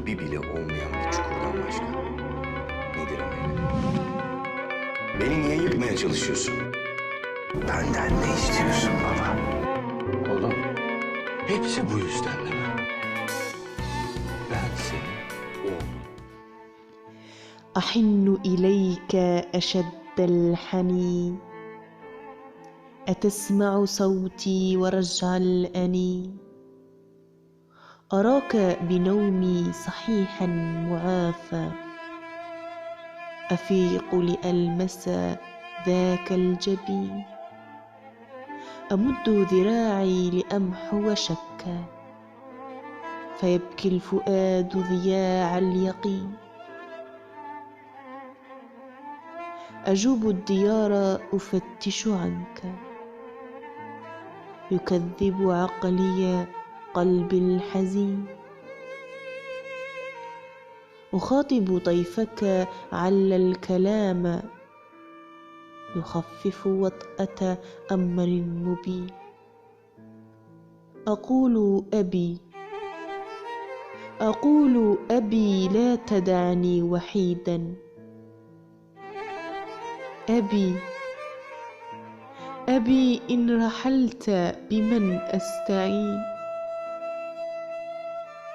dibi bile olmayan bir çukurdan başka. Nedir aile? Beni niye yıkmaya çalışıyorsun? Benden ne istiyorsun baba? Oğlum, hepsi bu yüzden değil mi? Ben senin oğlum. أحن إليك أشد الحنين أتسمع صوتي ورجع الأنين أراك بنومي صحيحا معافى أفيق لألمس ذاك الجبين أمد ذراعي لأمحو شكا فيبكي الفؤاد ضياع اليقين أجوب الديار أفتش عنك يكذب عقلي قلبي الحزين أخاطب طيفك عل الكلام يخفف وطأة أمر مبين أقول أبي لا تدعني وحيدا أبي إن رحلت بمن أستعين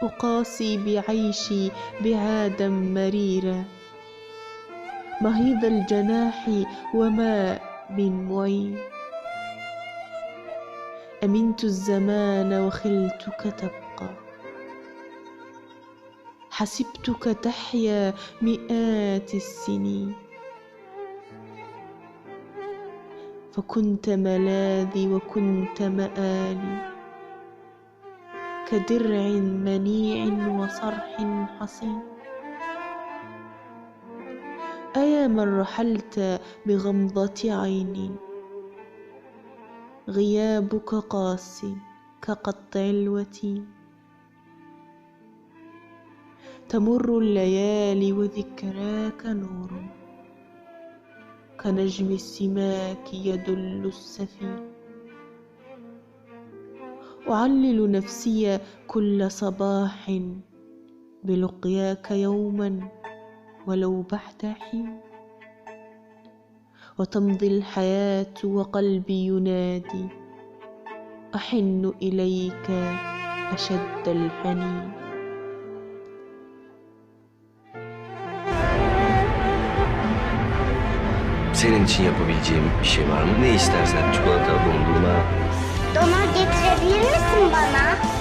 أقاسي بعيشي بعادا مريرا مهيض الجناح وما من معين أمنت الزمان وخلتك تبقى حسبتك تحيا مئات السنين فكنت ملاذي وكنت مآلي كدرع منيع وصرح حصين أيا من رحلت بغمضة عين غيابك قاس كقطع الوتين تمر الليالي وذكراك نور كنجم السماك يدل السفين أعلل نفسي كل صباح بلقياك يوما ولو بعد حين وتمضي الحياة وقلبي ينادي أحن إليك أشد الحنين. Senin için yapabileceğim bir şey var mı? Ne istersen, çikolata, dondurma. Donat getirebilir misin bana?